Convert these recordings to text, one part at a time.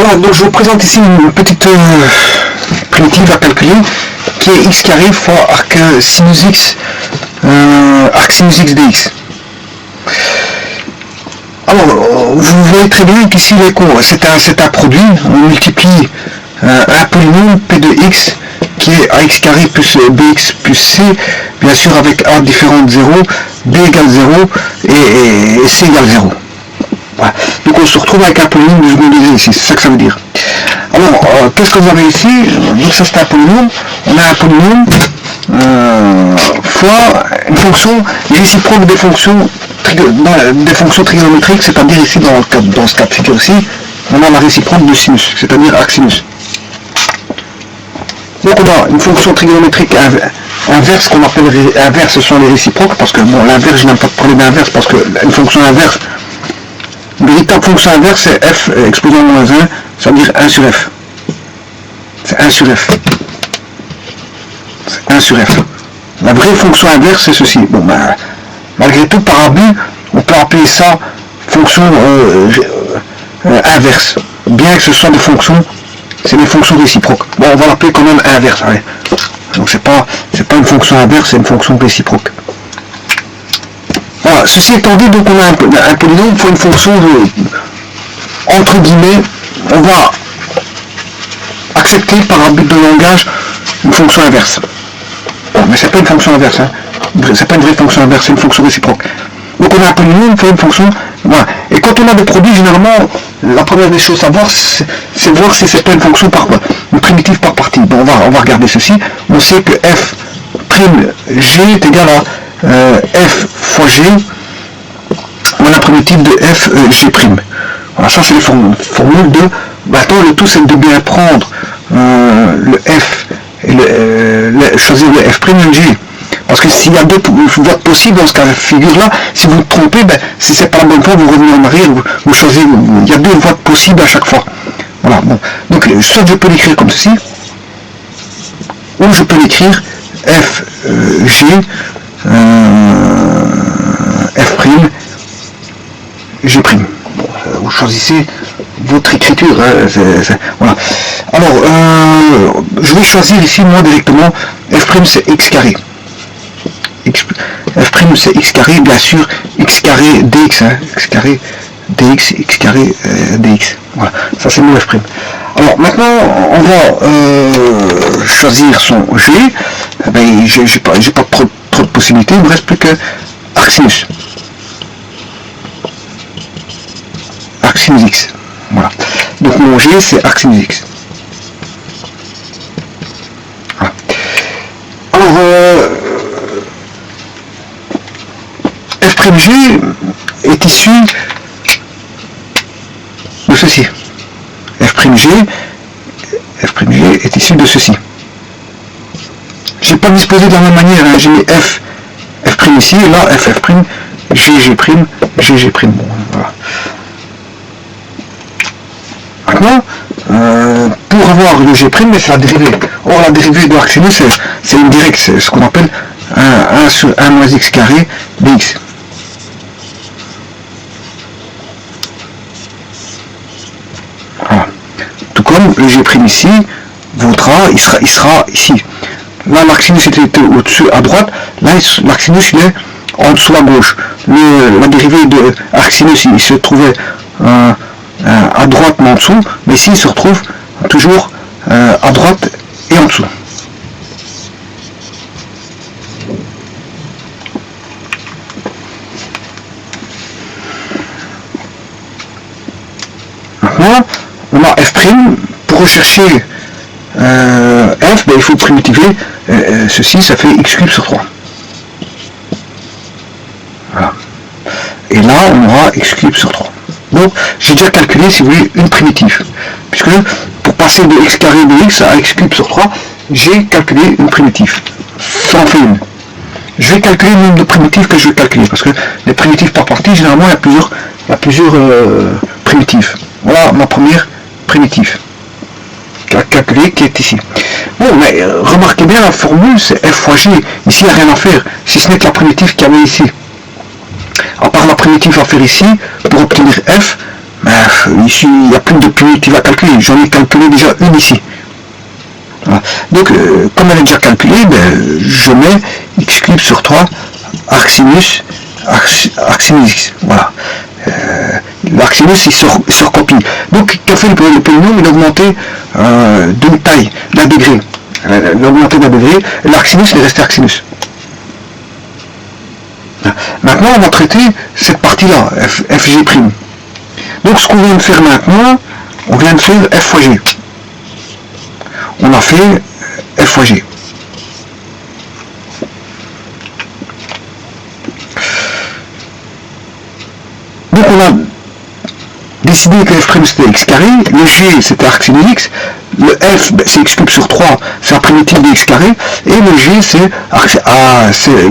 Voilà, donc je vous présente ici une petite primitive à calculer qui est x carré fois arc sinus x, arc sinus x dx. Alors, vous voyez très bien qu'ici c'est un produit, on multiplie un polynôme p de x qui est ax carré plus bx plus c, bien sûr avec a différent de 0, b égale 0 et c égale 0. Voilà. Donc on se retrouve avec un polynôme du second degré ici, c'est ça que ça veut dire. Alors, qu'est-ce que vous avez ici? Donc ça c'est un polynôme, on a un polynôme fois une fonction, les réciproques des fonctions trigonométriques, c'est-à-dire ici dans ce cas de figure-ci, on a la réciproque du sinus, c'est-à-dire arc sinus. Donc on a une fonction trigonométrique inverse qu'on appelle inverse, ce sont les réciproques, parce que bon, l'inverse, je n'aime pas parler d'inverse, parce qu'une fonction inverse, une véritable fonction inverse, c'est f exposant moins 1, ça veut dire 1 sur f. C'est 1 sur f. C'est 1 sur f. La vraie fonction inverse, c'est ceci. Bon, ben, malgré tout, par abus, on peut appeler ça fonction inverse. Bien que ce soit des fonctions, c'est des fonctions réciproques. Bon, on va l'appeler quand même inverse. Allez. Donc c'est pas une fonction inverse, c'est une fonction réciproque. Voilà, ceci étant dit, donc on a un polynôme fois une fonction de, entre guillemets, on va accepter par abus de langage une fonction inverse. Bon, mais c'est pas une fonction inverse, hein. C'est pas une vraie fonction inverse, c'est une fonction réciproque. Donc on a un polynôme fois une fonction, voilà. Et quand on a des produits, généralement, la première des choses à voir, c'est voir si c'est pas une fonction une primitive par partie. Bon, on va regarder ceci. On sait que f' g est égal à f fois g, on a la primitive de f g'. Voilà, ça c'est les formules de. Maintenant le tout c'est de bien prendre le f et choisir le f' et le g. Parce que s'il y a deux voies possibles dans ce cas de figure-là, si vous vous trompez, ben, si c'est pas la bonne voie, vous revenez en arrière, vous choisissez, il y a deux voies possibles à chaque fois. Voilà, bon. Donc, soit je peux l'écrire comme ceci, ou je peux l'écrire f, g, f', g'. Bon, vous choisissez votre écriture. Hein, voilà. Alors, je vais choisir ici, moi, directement, f' c'est x carré. F' c'est x carré, bien sûr, x carré dx, hein, x carré dx, x carré dx. Voilà, ça c'est mon f'. Alors maintenant, on va choisir son g. Eh ben, j'ai pas trop de possibilités, il ne me reste plus que arc sinus. Arc sinus x. Voilà. Donc mon g c'est arc sinus x. Voilà. Alors, f'g est issu de ceci. F'g est issu de ceci. Je n'ai pas disposé de la même manière, hein. J'ai mis f' ici, et là f', g', g'. Bon, voilà. Maintenant, pour avoir le g', c'est la dérivée. Or la dérivée de l'arc sinus, c'est une directe, c'est ce qu'on appelle 1 sur 1 moins x carré dx. Voilà. Tout comme le g' ici, votre a, il sera ici. Là, l'arc sinus était au-dessus à droite, là, l'arc sinus il est en dessous à gauche. La dérivée de arc sinus, il se trouvait à droite mais en dessous, mais ici il se retrouve toujours à droite et en dessous. Maintenant, on a f', pour rechercher f, ben, il faut primitiver ceci, ça fait x³ sur 3. Voilà. Et là, on aura x³ sur 3. Donc, j'ai déjà calculé, si vous voulez, une primitive. Puisque, pour passer de x carré de x à x³ sur 3, j'ai calculé une primitive. Ça en fait une. Je vais calculer le nombre de primitives que je vais calculer. Parce que les primitives par partie, généralement, il y a plusieurs primitives. Voilà ma première primitive. Calculée qui est ici. Bon, mais remarquez bien, la formule, c'est f fois g. Ici, il n'y a rien à faire. Si ce n'est que la primitive qu'il y avait ici. À part la primitive à faire ici, pour obtenir f, ben, ici il n'y a plus de primitive à calculer, j'en ai calculé déjà une ici. Voilà. Donc comme elle est déjà calculée, ben, je mets x cube sur 3 arc sinus x. Voilà. L'arc sinus il se recopie. Donc qu'a fait le polynôme? Il a augmenté d'une taille, d'un degré. Il a augmenté d'un degré, et l'arc sinus est resté arc sinus. Maintenant on va traiter cette partie-là, fg'. Donc ce qu'on vient de faire maintenant, on vient de faire f fois g. On a fait f fois g. Donc on a décidé que f' c'était x carré, le g c'était arc sinus x, le f c'est x cube sur 3, c'est la primitive de x carré, et le g c'est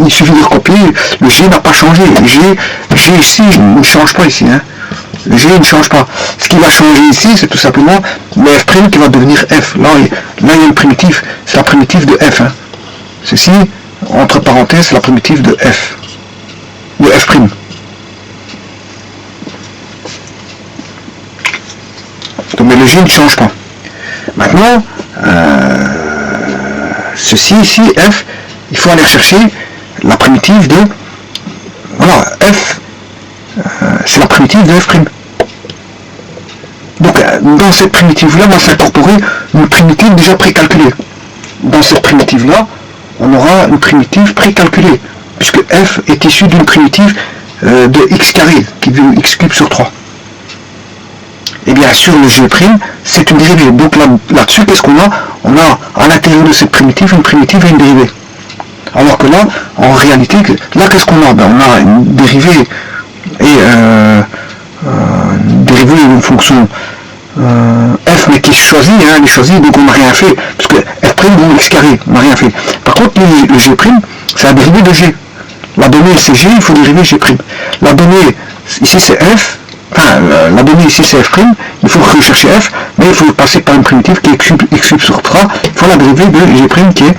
il suffit de recopier, le g n'a pas changé, g ici ne change pas ici, hein. Le g ne change pas. Ce qui va changer ici, c'est tout simplement le f' qui va devenir f. Là il y a une primitive, c'est la primitive de f. Hein. Ceci, entre parenthèses, c'est la primitive de f. De f'. Donc, mais le g ne change pas. Maintenant, ceci ici, f, il faut aller chercher la primitive de... Voilà, f, c'est la primitive de f'. Donc dans cette primitive-là, on va s'incorporer une primitive déjà précalculée. Dans cette primitive-là, on aura une primitive précalculée, puisque f est issue d'une primitive de x carré, qui veut x cube sur 3. Et bien sûr, le g', c'est une dérivée. Donc là-dessus, qu'est-ce qu'on a? On a à l'intérieur de cette primitive une primitive et une dérivée. Alors que là, en réalité, là qu'est-ce qu'on a? Ben, on a une dérivée et dérivée d'une fonction f, mais qui est choisie, hein, elle est choisie, donc on n'a rien fait, parce que f' ou x carré, on n'a rien fait. Par contre, le g', c'est la dérivée de g. La donnée c'est g, il faut dériver g'. La donnée ici c'est f, enfin la donnée ici c'est f', il faut rechercher f, mais il faut passer par une primitive qui est x cube sur 3, il faut la dérivée de g' qui est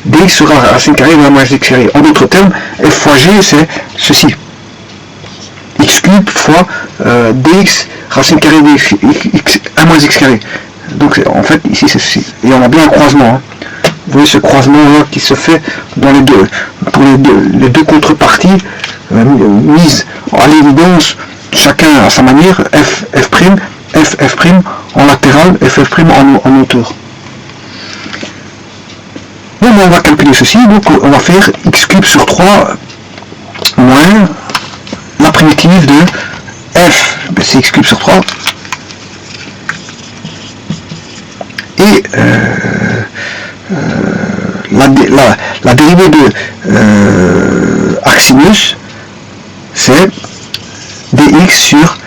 dx sur racine carrée de la moins x carré. En d'autres termes, f fois g c'est ceci. X cube fois dx racine carrée de x 1 moins x carré. Donc en fait ici c'est ceci. Et on a bien un croisement. Hein. Vous voyez ce croisement là qui se fait dans les deux, pour les deux contreparties mises à l'évidence, chacun à sa manière, f' en latéral, f' en hauteur. Bon, on va calculer ceci, donc on va faire x cube sur 3 moins la primitive de f, c'est x cube sur 3, et la dérivée de arc sinus, c'est dx sur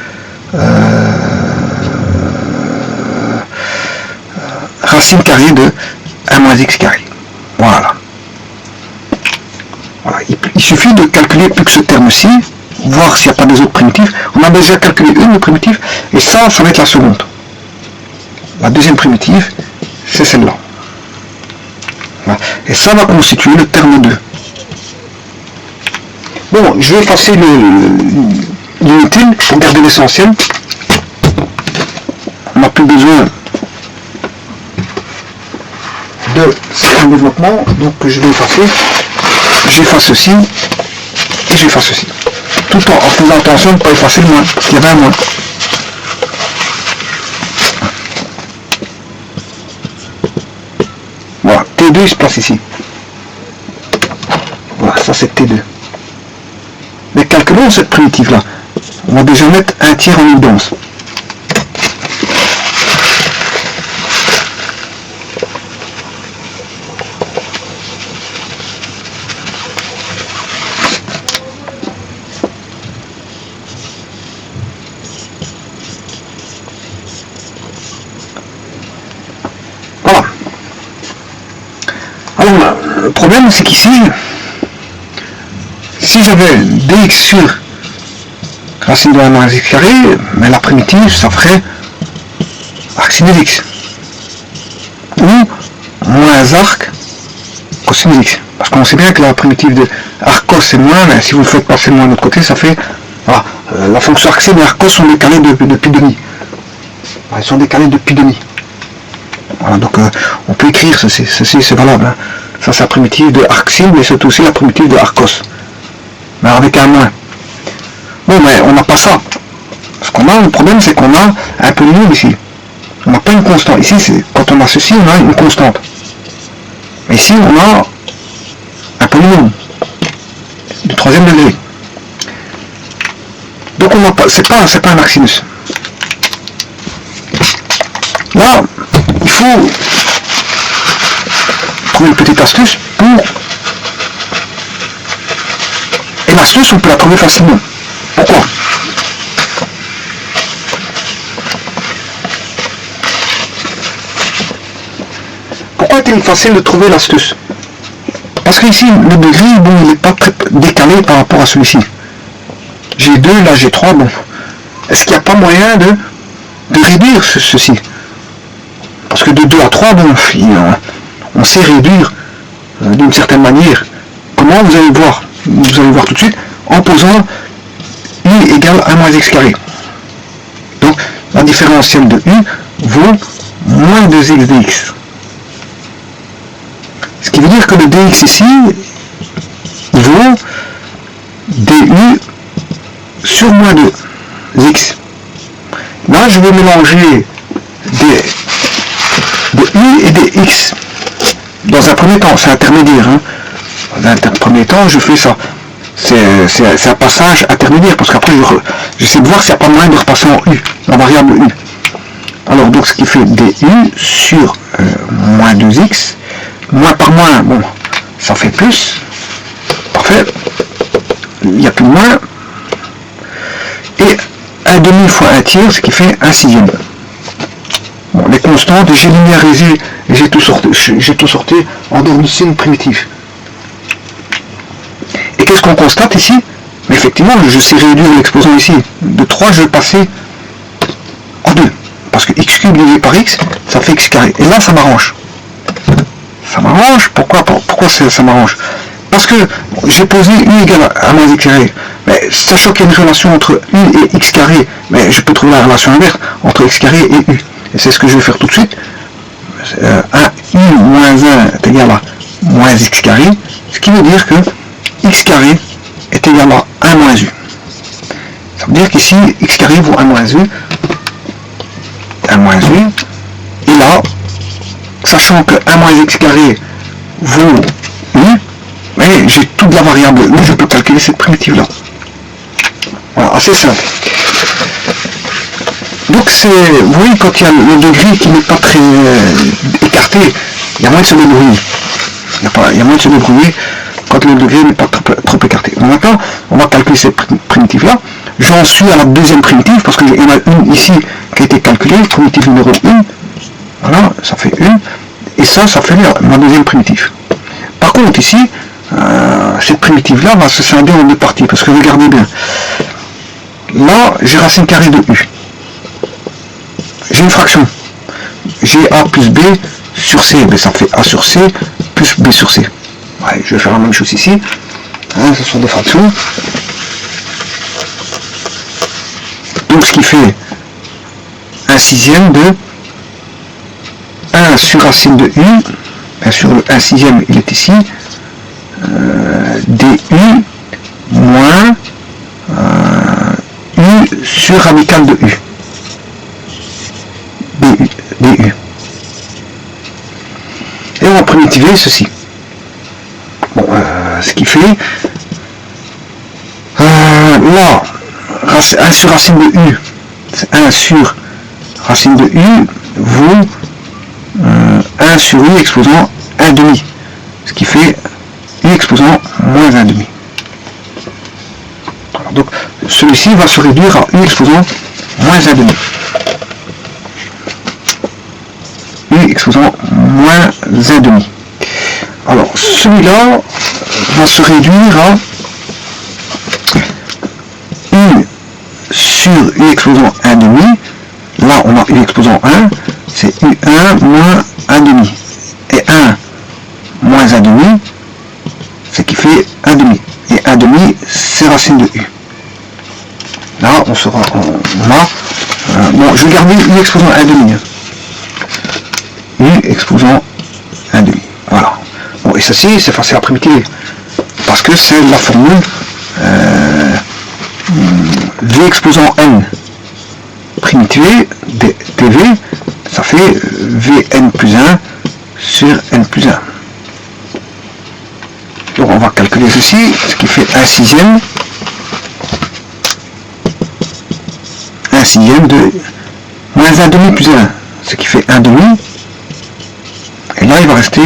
racine carrée de 1 moins x carré. Voilà. Voilà. Il suffit de calculer plus que ce terme-ci, voir s'il n'y a pas des autres primitives. On a déjà calculé une primitive, et ça va être la seconde. La deuxième primitive, c'est celle-là. Voilà. Et ça va constituer le terme 2. Bon, je vais effacer l'inutile pour garder l'essentiel. On n'a plus besoin de certains développements, donc je vais effacer. J'efface ceci et j'efface ceci. Tout en faisant attention de ne pas effacer le moins, parce qu'il y avait un moins. Voilà, T2 il se place ici. Voilà, ça c'est T2. Mais calculons cette primitive là. On va déjà mettre un tiers en évidence. Voilà. Alors le problème c'est qu'ici, si j'avais dx sur racine de 1 moins x carré, mais la primitive ça ferait arc sinus x. Ou moins arc cosinus x. Parce qu'on sait bien que la primitive de arc cos c'est moins, mais si vous le faites passer le moins de l'autre côté, ça fait voilà, la fonction arcsim et arcos sont décalées de pi demi. Elles sont décalées de pi demi. Voilà, donc on peut écrire ceci c'est valable. Hein. Ça c'est la primitive de arcsim, mais c'est aussi la primitive de arcos. Mais avec un moins. Bon, mais on n'a pas ça. Ce qu'on a, le problème, c'est qu'on a un polynôme ici. On n'a pas une constante. Ici, quand on a ceci, on a une constante. Mais ici, on a un polynôme du troisième degré. Donc, on n'a pas, c'est pas un arcsinus. Là, il faut trouver une petite astuce pour... Et l'astuce, on peut la trouver facilement. Pourquoi ? Pourquoi est-il facile de trouver l'astuce? Parce qu'ici, le degré, bon, il n'est pas très décalé par rapport à celui-ci. G2, là G3, bon. Est-ce qu'il n'y a pas moyen de réduire ceci? Parce que de 2 à 3, bon, on sait réduire d'une certaine manière. Comment? Vous allez voir. Vous allez voir tout de suite en posant u égale 1 moins x carré. Donc, la différentielle de u vaut moins 2x dx. Ce qui veut dire que le dx ici vaut du sur moins 2x. Là, je vais mélanger des u et des x. Dans un premier temps, c'est intermédiaire. Hein. Dans un premier temps, je fais ça. C'est un passage intermédiaire, parce qu'après, j'essaie de voir s'il n'y a pas moyen de repasser en u, en variable u. Alors, donc, ce qui fait du sur moins 2x, moins par moins, bon, ça fait plus. Parfait. Il n'y a plus de moins. Et 1 demi fois 1 tiers, ce qui fait 1 sixième. Bon, les constantes, j'ai linéarisé, j'ai tout sorti en dehors du signe primitif. Et qu'est-ce qu'on constate ici? Mais effectivement, je sais réduire l'exposant ici. De 3, je vais passer en 2. Parce que x cube divisé par x, ça fait x carré. Et là, ça m'arrange. Ça m'arrange. Pourquoi ça m'arrange? Parce que j'ai posé u égale à moins x carré. Mais sachant qu'il y a une relation entre u et x carré, mais je peux trouver la relation inverse entre x carré et u. Et c'est ce que je vais faire tout de suite. 1 u moins 1 est égal à moins x carré. Ce qui veut dire que x carré est égal à 1 moins u. Ça veut dire qu'ici, x carré vaut 1 moins u. 1 moins u. Et là, sachant que 1 moins x carré vaut u, mais j'ai toute la variable u, je peux calculer cette primitive-là. Voilà, assez simple. Donc vous voyez, quand il y a le degré qui n'est pas très écarté, il y a moyen de se débrouiller. Il y a moyen de se débrouiller quand le degré n'est pas trop écarté. Donc maintenant, on va calculer cette primitive-là. J'en suis à la deuxième primitive, parce qu'il y en a une ici qui a été calculée, primitive numéro 1. Voilà, ça fait 1. Et ça fait ma deuxième primitive. Par contre, ici, cette primitive-là va se scinder en deux parties, parce que regardez bien. Là, j'ai racine carrée de u. J'ai une fraction. J'ai a plus b sur c. Mais ça fait a sur c plus b sur c. Ouais, je vais faire la même chose ici. Hein, ce sont des fractions. Donc ce qui fait 1 sixième de 1 sur racine de u. Bien sûr, le 1 sixième, il est ici. Du moins u sur radical de u. du. Et on va primitiver ceci. Bon, ce qui fait là, 1 sur racine de u, c'est 1 sur racine de u vaut 1 sur u exposant 1 demi, ce qui fait u exposant moins 1 demi. Alors, donc celui-ci va se réduire à u exposant moins 1 demi. U exposant moins 1 demi. Alors celui-là va se réduire à u sur u exposant 1 demi. Là on a u exposant 1, c'est u1 moins 1 demi. Et 1 moins 1 demi, ce qui fait 1 demi. Et 1 demi, c'est racine de u. Là, on a, bon, je vais garder U exposant 1,5. U exposant 1,5. Voilà. Bon, et ceci, c'est facile à primitiver. Parce que c'est la formule V exposant N primitivé dV, ça fait Vn plus 1 sur N plus 1. Donc on va calculer ceci, ce qui fait 1 sixième. 1 sixième de moins 1 demi plus 1, ce qui fait 1 demi. Et là il va rester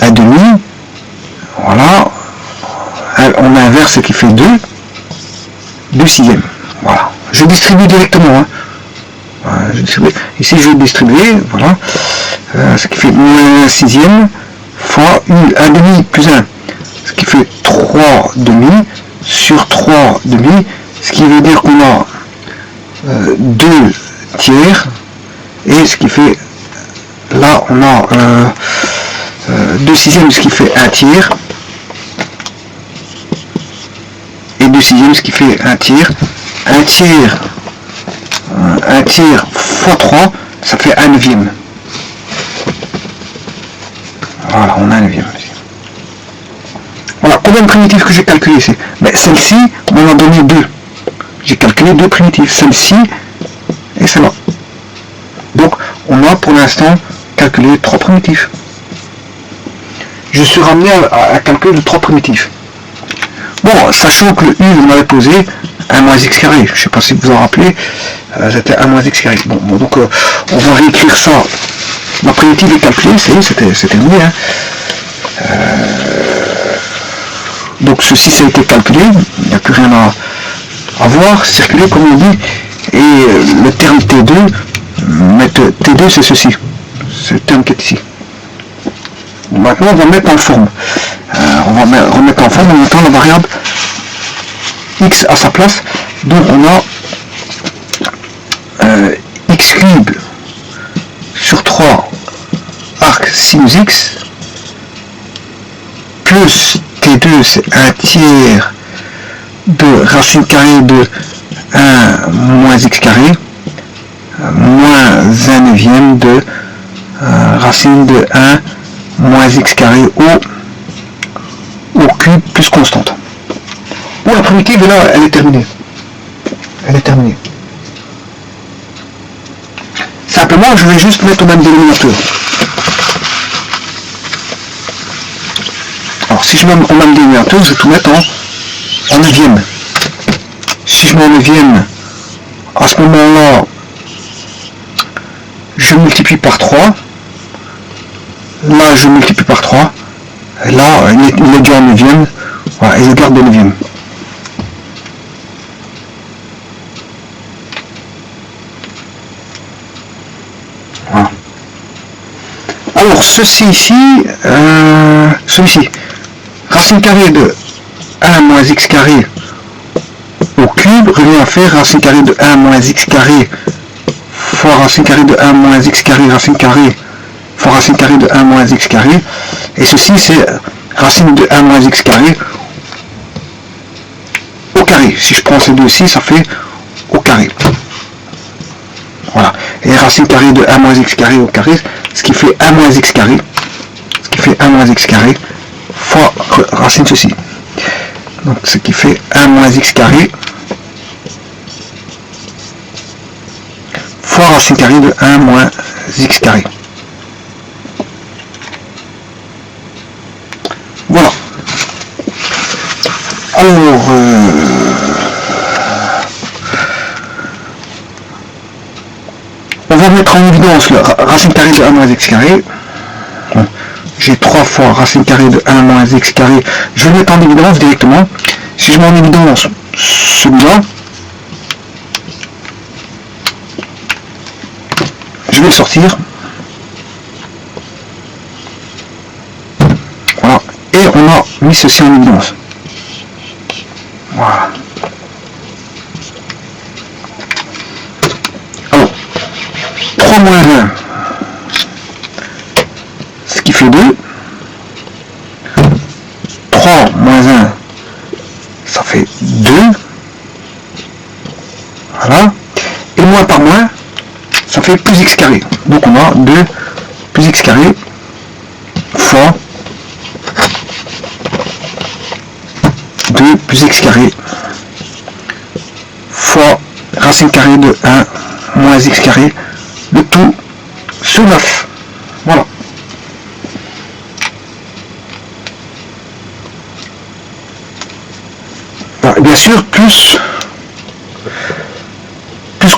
1 demi. Voilà. On inverse ce qui fait 2. 2 sixièmes. Voilà. Je distribue directement. Hein. Voilà, ici je vais distribuer. Voilà. Ce qui fait moins 1 sixième fois U 1 demi plus 1. Ce qui fait 3 demi sur 3 demi. Ce qui veut dire qu'on a 2 tiers. Et ce qui fait, là on a 2 sixièmes, ce qui fait 1 tiers. Et 2 sixièmes, ce qui fait 1 tiers. 1 tiers fois 3, ça fait 1 neuvième. Voilà, on a 1 neuvième. Voilà, combien de primitives que j'ai calculé ici? Mais celle-ci, on m'en a donné 2. J'ai calculé 2 primitives, celle-ci et celle-là. Donc, on a pour l'instant calculé 3 primitives. Je suis ramené à calcul de 3 primitives. Bon, sachant que le U, vous m'avez posé 1 moins x carré. Je ne sais pas si vous vous en rappelez, c'était 1 moins x carré. Bon donc on va réécrire ça. Ma primitive est calculée, c'était mieux. Hein. Donc ceci, ça a été calculé. Il n'y a plus rien à voir, circuler comme on dit. Et le terme T2, T2 c'est ceci. C'est le terme qui est ici. Maintenant, on va mettre en forme. On va remettre en forme en mettant la variable x à sa place. Donc, on a x cube sur 3 arc sinus x plus t2, c'est 1 tiers de racine carrée de 1 moins x carré moins 1 neuvième de racine de 1 moins x carré au cube plus constante. Bon, la primitive là, elle est terminée. Elle est terminée. Simplement, je vais juste mettre au même dénominateur. Alors, si je mets au même dénominateur, je vais tout mettre en neuvième. Si je mets en neuvième, à ce moment-là, je multiplie par 3. Là, je multiplie par 3. Et là, il est dû en neuvième. Voilà, et je garde de neuvième. Voilà. Alors, ceci ici, celui-ci, racine carrée de 1 moins x carré au cube revient à faire racine carrée de 1 moins x carré fois racine carrée de 1 moins x carré, racine carrée fois racine carrée de 1 moins x carré, et ceci c'est racine de 1 moins x carré au carré. Si je prends ces deux-ci, ça fait au carré. Voilà. Et racine carrée de 1 moins x carré au carré, ce qui fait 1 moins x carré, ce qui fait 1 moins x carré fois racine ceci. Donc ce qui fait 1 moins x carré fois racine carrée de 1 moins x carré. Voilà. Alors, on va mettre en évidence le racine carrée de 1 moins x carré. Bon, j'ai 3 fois racine carrée de 1 moins x carré. Je vais le mettre en évidence directement. Si je mets en évidence celui-là, je vais le sortir. Voilà. Et on a mis ceci en évidence. Voilà. Alors, 3 moins 1, ce qui fait 2. 3 moins 1, ça fait 2. Voilà. Et moins par moins, ça fait plus x carré. Donc on a 2 plus x carré fois 2 plus x carré fois racine carrée de 1 moins x carré, le tout sur 9. Voilà. Et bien sûr, plus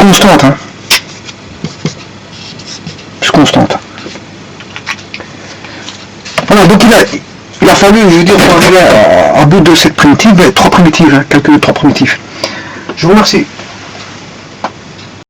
constante. Hein. Plus constante. Voilà, donc il a fallu, je veux dire, pour arriver à bout de cette primitive, 3 primitives, hein, calculer 3 primitives. Je vous remercie.